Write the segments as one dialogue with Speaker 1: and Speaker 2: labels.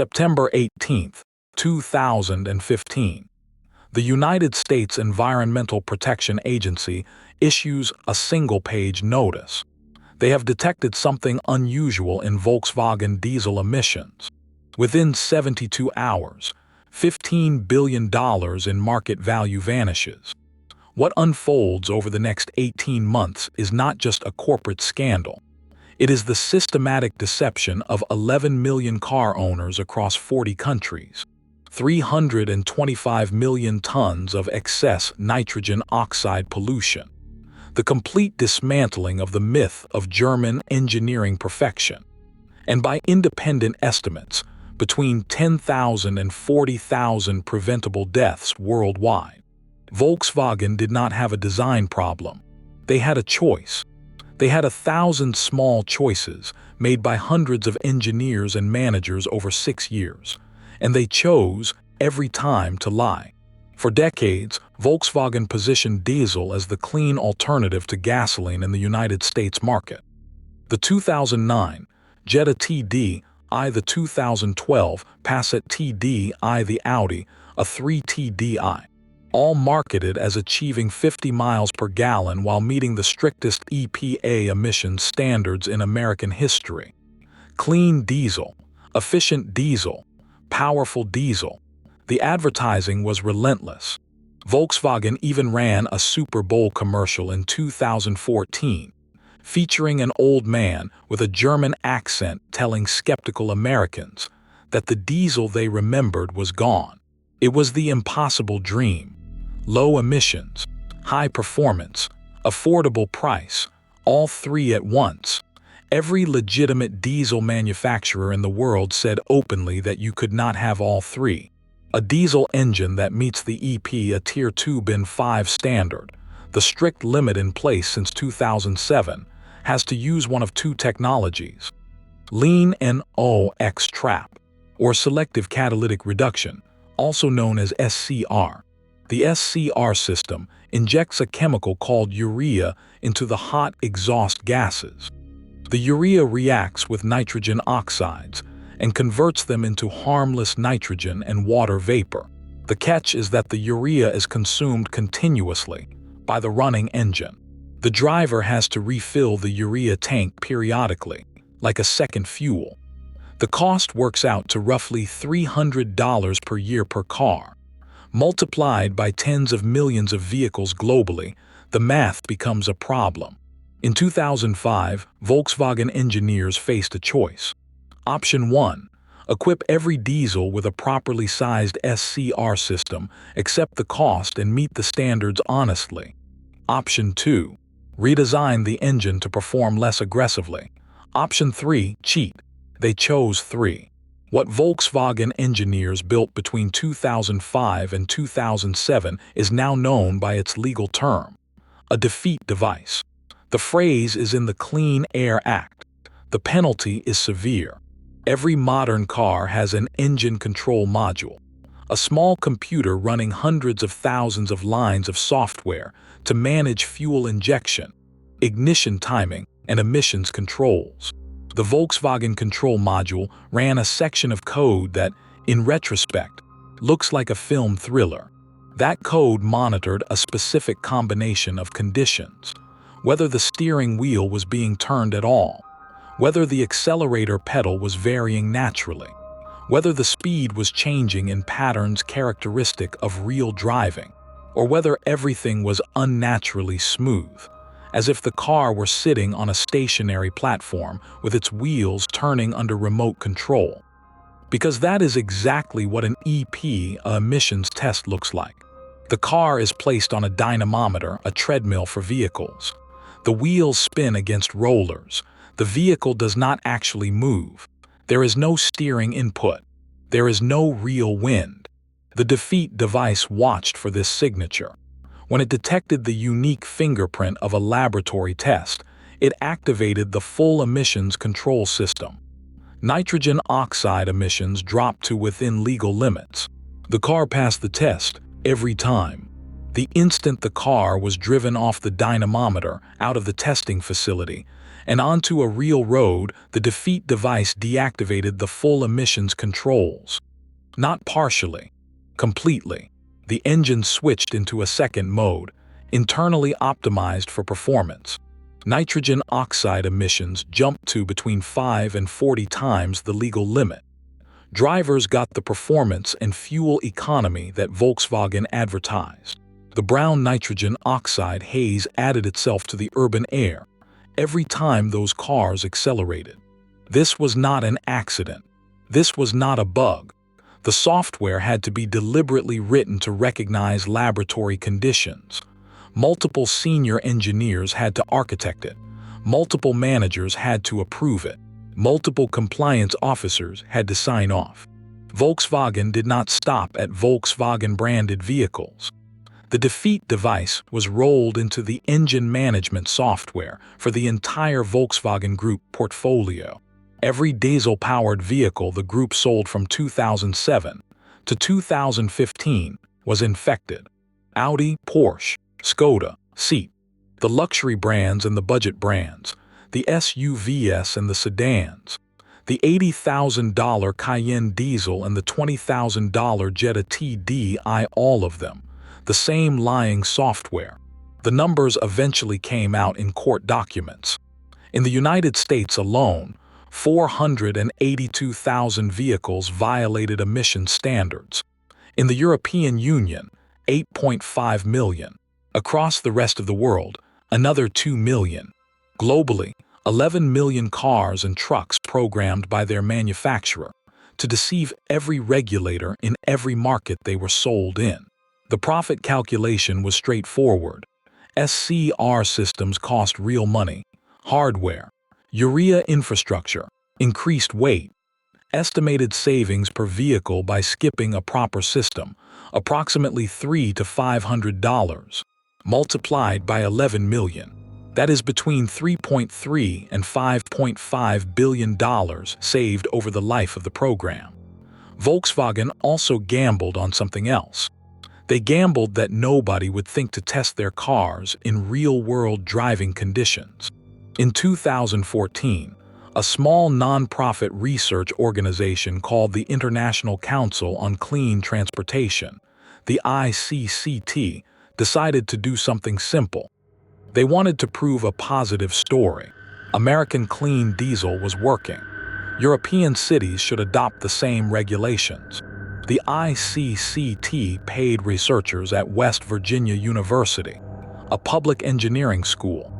Speaker 1: September 18, 2015. The United States Environmental Protection Agency issues a single-page notice. They have detected something unusual in Volkswagen diesel emissions. Within 72 hours, $15 billion in market value vanishes. What unfolds over the next 18 months is not just a corporate scandal. It is the systematic deception of 11 million car owners across 40 countries. 325 million tons of excess nitrogen oxide pollution. The complete dismantling of the myth of German engineering perfection. And by independent estimates, between 10,000 and 40,000 preventable deaths worldwide. Volkswagen did not have a design problem. They had a choice. They had 1,000 small choices made by hundreds of engineers and managers over 6 years. And they chose, every time, to lie. For decades, Volkswagen positioned diesel as the clean alternative to gasoline in the United States market. The 2009 Jetta TDI, the 2012 Passat TDI, the Audi A3 TDI, all marketed as achieving 50 miles per gallon while meeting the strictest EPA emissions standards in American history. Clean diesel, efficient diesel, powerful diesel. The advertising was relentless. Volkswagen even ran a Super Bowl commercial in 2014, featuring an old man with a German accent telling skeptical Americans that the diesel they remembered was gone. It was the impossible dream. Low emissions, high performance, affordable price, all three at once. Every legitimate diesel manufacturer in the world said openly that you could not have all three. A diesel engine that meets the EPA Tier 2 Bin 5 standard, the strict limit in place since 2007, has to use one of two technologies: lean NOx trap, or selective catalytic reduction, also known as SCR. The SCR system injects a chemical called urea into the hot exhaust gases. The urea reacts with nitrogen oxides and converts them into harmless nitrogen and water vapor. The catch is that the urea is consumed continuously by the running engine. The driver has to refill the urea tank periodically, like a second fuel. The cost works out to roughly $300 per year per car. Multiplied by tens of millions of vehicles globally, the math becomes a problem. In 2005, Volkswagen engineers faced a choice. Option 1. Equip every diesel with a properly sized SCR system, accept the cost and meet the standards honestly. Option 2. Redesign the engine to perform less aggressively. Option 3. Cheat. They chose 3. What Volkswagen engineers built between 2005 and 2007 is now known by its legal term: a defeat device. The phrase is in the Clean Air Act. The penalty is severe. Every modern car has an engine control module, a small computer running hundreds of thousands of lines of software to manage fuel injection, ignition timing, and emissions controls. The Volkswagen control module ran a section of code that, in retrospect, looks like a film thriller. That code monitored a specific combination of conditions: whether the steering wheel was being turned at all, whether the accelerator pedal was varying naturally, whether the speed was changing in patterns characteristic of real driving, or whether everything was unnaturally smooth, as if the car were sitting on a stationary platform with its wheels turning under remote control. Because that is exactly what an EPA emissions test looks like. The car is placed on a dynamometer, a treadmill for vehicles. The wheels spin against rollers. The vehicle does not actually move. There is no steering input. There is no real wind. The defeat device watched for this signature. When it detected the unique fingerprint of a laboratory test, it activated the full emissions control system. Nitrogen oxide emissions dropped to within legal limits. The car passed the test every time. The instant the car was driven off the dynamometer out of the testing facility, And onto a real road, the defeat device deactivated the full emissions controls. Not partially, completely. The engine switched into a second mode, internally optimized for performance. Nitrogen oxide emissions jumped to between 5 and 40 times the legal limit. Drivers got the performance and fuel economy that Volkswagen advertised. The brown nitrogen oxide haze added itself to the urban air every time those cars accelerated. This was not an accident. This was not a bug. The software had to be deliberately written to recognize laboratory conditions. Multiple senior engineers had to architect it. Multiple managers had to approve it. Multiple compliance officers had to sign off. Volkswagen did not stop at Volkswagen-branded vehicles. The defeat device was rolled into the engine management software for the entire Volkswagen Group portfolio. Every diesel-powered vehicle the group sold from 2007 to 2015 was infected. Audi, Porsche, Skoda, Seat, the luxury brands and the budget brands, the SUVs and the sedans, the $80,000 Cayenne diesel and the $20,000 Jetta TDI, all of them, the same lying software. The numbers eventually came out in court documents. In the United States alone, 482,000 vehicles violated emission standards. In the European Union, 8.5 million. Across the rest of the world, another 2 million. Globally, 11 million cars and trucks programmed by their manufacturer to deceive every regulator in every market they were sold in. The profit calculation was straightforward. SCR systems cost real money, hardware, urea infrastructure, increased weight, estimated savings per vehicle by skipping a proper system, approximately $300 to $500, multiplied by 11 million. That is between $3.3 and $5.5 billion saved over the life of the program. Volkswagen also gambled on something else. They gambled that nobody would think to test their cars in real-world driving conditions. In 2014, a small non-profit research organization called the International Council on Clean Transportation, the ICCT, decided to do something simple. They wanted to prove a positive story. American clean diesel was working. European cities should adopt the same regulations. The ICCT paid researchers at West Virginia University, a public engineering school,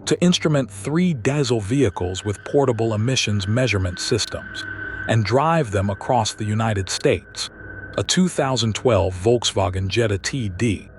Speaker 1: to instrument 3 diesel vehicles with portable emissions measurement systems and drive them across the United States. A 2012 Volkswagen Jetta TD,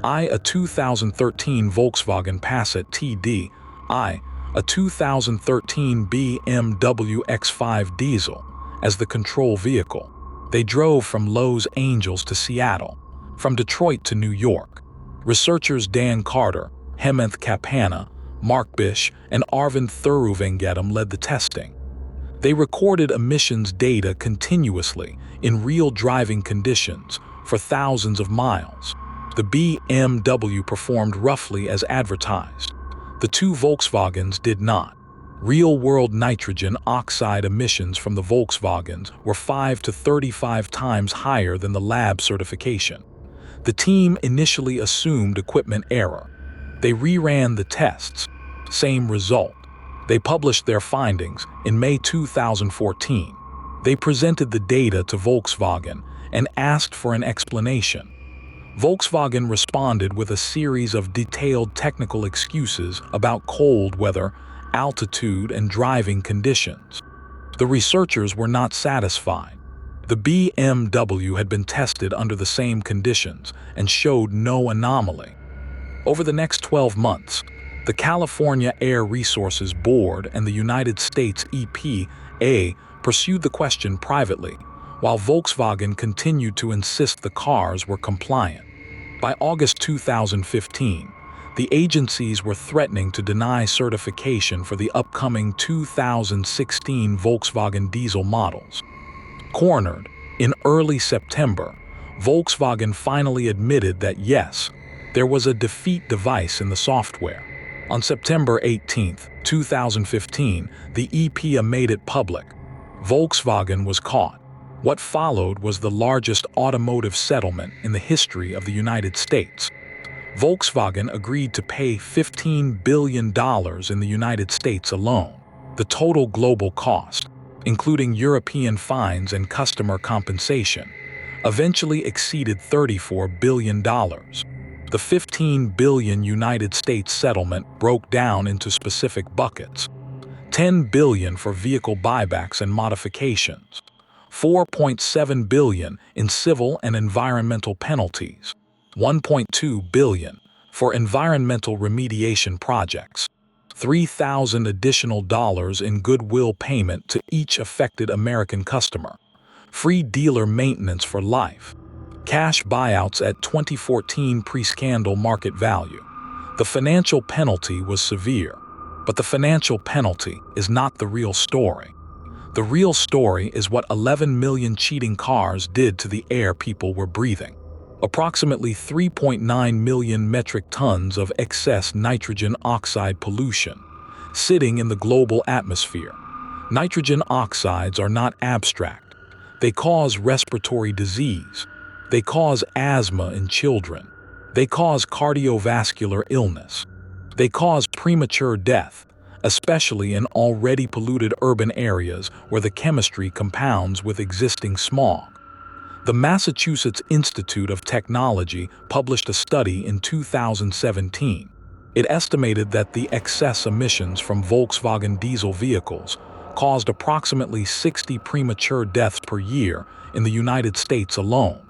Speaker 1: a 2013 Volkswagen Passat TD, a 2013 BMW X5 diesel as the control vehicle. They drove from Los Angeles to Seattle, from Detroit to New York. Researchers Dan Carter, Hemanth Kapana, Mark Bish, and Arvind Thiruvengadam led the testing. They recorded emissions data continuously in real driving conditions for thousands of miles. The BMW performed roughly as advertised. The 2 Volkswagens did not. Real-world nitrogen oxide emissions from the Volkswagens were 5 to 35 times higher than the lab certification. The team initially assumed equipment error. They reran the tests. Same result. They published their findings in May 2014. They presented the data to Volkswagen and asked for an explanation. Volkswagen responded with a series of detailed technical excuses about cold weather, altitude, and driving conditions. The researchers were not satisfied. The BMW had been tested under the same conditions and showed no anomaly. Over the next 12 months, the California Air Resources Board and the United States EPA pursued the question privately, while Volkswagen continued to insist the cars were compliant. By August 2015, the agencies were threatening to deny certification for the upcoming 2016 Volkswagen diesel models. Cornered, in early September, Volkswagen finally admitted that yes, there was a defeat device in the software. On September 18, 2015, the EPA made it public. Volkswagen was caught. What followed was the largest automotive settlement in the history of the United States. Volkswagen agreed to pay $15 billion in the United States alone. The total global cost, including European fines and customer compensation, eventually exceeded $34 billion. The $15 billion United States settlement broke down into specific buckets: $10 billion for vehicle buybacks and modifications, $4.7 billion in civil and environmental penalties, $1.2 billion for environmental remediation projects, $3,000 additional in goodwill payment to each affected American customer, free dealer maintenance for life, cash buyouts at 2014 pre-scandal market value. The financial penalty was severe, but the financial penalty is not the real story. The real story is what 11 million cheating cars did to the air people were breathing. Approximately 3.9 million metric tons of excess nitrogen oxide pollution sitting in the global atmosphere. Nitrogen oxides are not abstract. They cause respiratory disease. They cause asthma in children. They cause cardiovascular illness. They cause premature death, especially in already polluted urban areas where the chemistry compounds with existing smog. The Massachusetts Institute of Technology published a study in 2017. It estimated that the excess emissions from Volkswagen diesel vehicles caused approximately 60 premature deaths per year in the United States alone.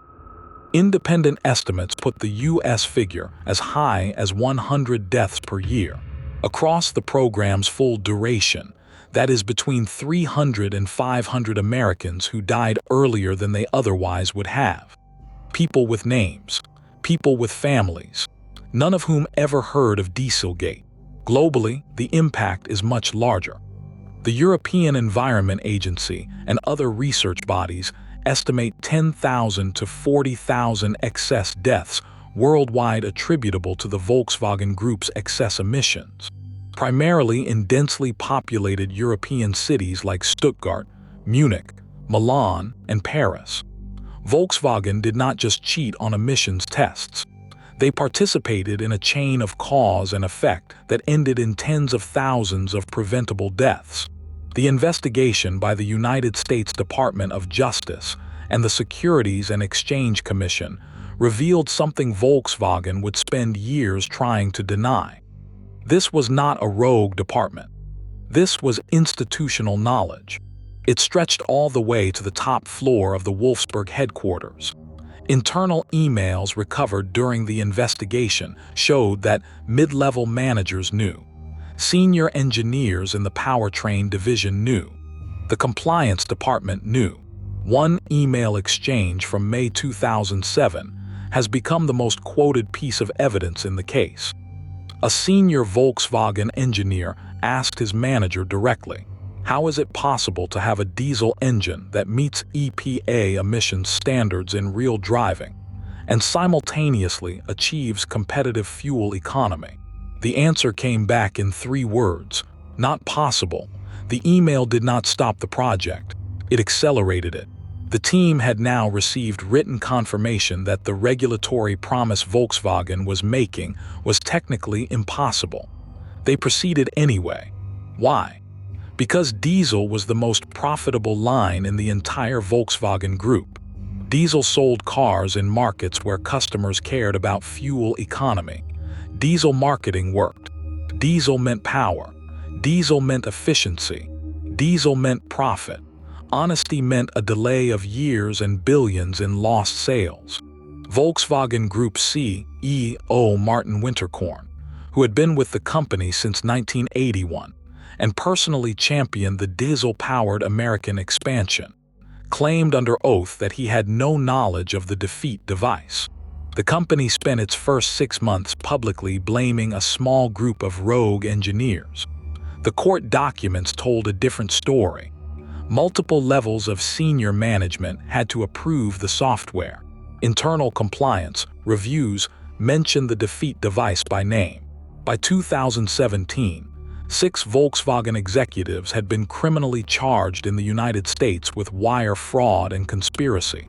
Speaker 1: Independent estimates put the U.S. figure as high as 100 deaths per year. Across the program's full duration, that is between 300 and 500 Americans who died earlier than they otherwise would have. People with names, people with families, none of whom ever heard of Dieselgate. Globally, the impact is much larger. The European Environment Agency and other research bodies estimate 10,000 to 40,000 excess deaths worldwide attributable to the Volkswagen Group's excess emissions, primarily in densely populated European cities like Stuttgart, Munich, Milan, and Paris. Volkswagen did not just cheat on emissions tests. They participated in a chain of cause and effect that ended in tens of thousands of preventable deaths. The investigation by the United States Department of Justice and the Securities and Exchange Commission revealed something Volkswagen would spend years trying to deny. This was not a rogue department. This was institutional knowledge. It stretched all the way to the top floor of the Wolfsburg headquarters. Internal emails recovered during the investigation showed that mid-level managers knew. Senior engineers in the powertrain division knew. The compliance department knew. One email exchange from May 2007 has become the most quoted piece of evidence in the case. A senior Volkswagen engineer asked his manager directly, "How is it possible to have a diesel engine that meets EPA emissions standards in real driving and simultaneously achieves competitive fuel economy?" The answer came back in 3 words: not possible. The email did not stop the project. It accelerated it. The team had now received written confirmation that the regulatory promise Volkswagen was making was technically impossible. They proceeded anyway. Why? Because diesel was the most profitable line in the entire Volkswagen Group. Diesel sold cars in markets where customers cared about fuel economy. Diesel marketing worked. Diesel meant power. Diesel meant efficiency. Diesel meant profit. Honesty meant a delay of years and billions in lost sales. Volkswagen Group CEO Martin Winterkorn, who had been with the company since 1981 and personally championed the diesel-powered American expansion, claimed under oath that he had no knowledge of the defeat device. The company spent its first 6 months publicly blaming a small group of rogue engineers. The court documents told a different story. Multiple levels of senior management had to approve the software. Internal compliance reviews mentioned the defeat device by name. By 2017, 6 Volkswagen executives had been criminally charged in the United States with wire fraud and conspiracy.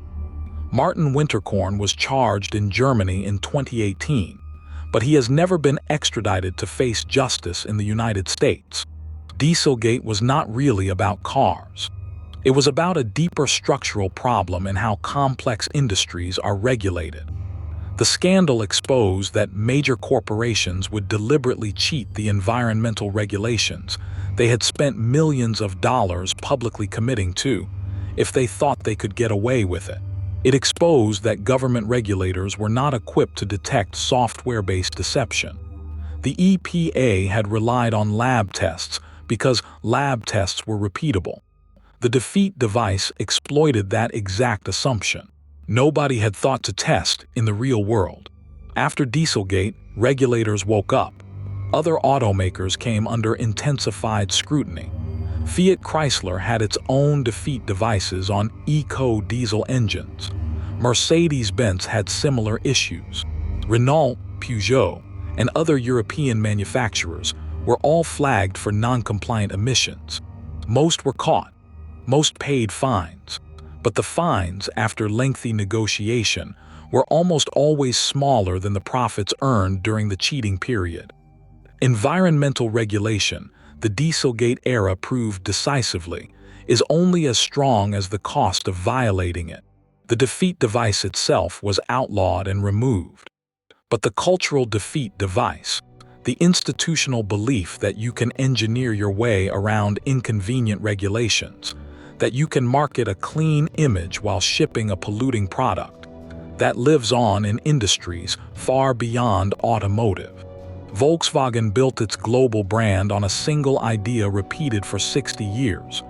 Speaker 1: Martin Winterkorn was charged in Germany in 2018, but he has never been extradited to face justice in the United States. Dieselgate was not really about cars. It was about a deeper structural problem in how complex industries are regulated. The scandal exposed that major corporations would deliberately cheat the environmental regulations they had spent millions of dollars publicly committing to, if they thought they could get away with it. It exposed that government regulators were not equipped to detect software-based deception. The EPA had relied on lab tests because lab tests were repeatable. The defeat device exploited that exact assumption. Nobody had thought to test in the real world. After Dieselgate, regulators woke up. Other automakers came under intensified scrutiny. Fiat Chrysler had its own defeat devices on eco-diesel engines. Mercedes-Benz had similar issues. Renault, Peugeot, and other European manufacturers were all flagged for non-compliant emissions. Most were caught. Most paid fines. But the fines, after lengthy negotiation, were almost always smaller than the profits earned during the cheating period. Environmental regulation, the Dieselgate era proved decisively, is only as strong as the cost of violating it. The defeat device itself was outlawed and removed. But the cultural defeat device, the institutional belief that you can engineer your way around inconvenient regulations, that you can market a clean image while shipping a polluting product, that lives on in industries far beyond automotive. Volkswagen built its global brand on a single idea repeated for 60 years.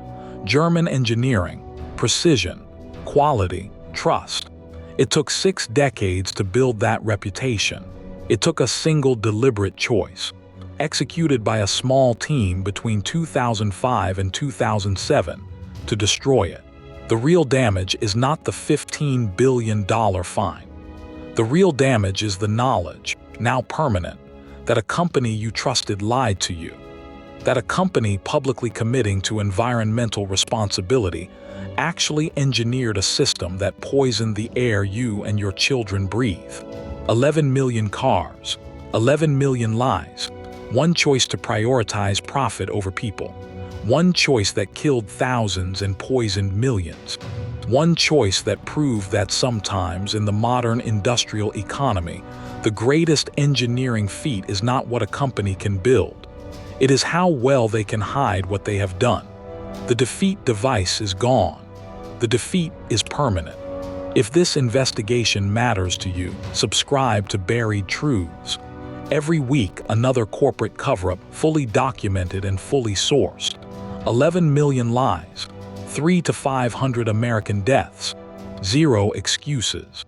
Speaker 1: German engineering, precision, quality, trust. It took 6 decades to build that reputation. It took a single deliberate choice, executed by a small team between 2005 and 2007, to destroy it. The real damage is not the $15 billion fine. The real damage is the knowledge, now permanent, that a company you trusted lied to you. That a company publicly committing to environmental responsibility actually engineered a system that poisoned the air you and your children breathe. 11 million cars, 11 million lies, one choice to prioritize profit over people. One choice that killed thousands and poisoned millions. One choice that proved that sometimes in the modern industrial economy, the greatest engineering feat is not what a company can build. It is how well they can hide what they have done. The defeat device is gone. The defeat is permanent. If this investigation matters to you, subscribe to Buried Truths. Every week, another corporate cover-up, fully documented and fully sourced. 11 million lies, 300 to 500 American deaths, 0 excuses.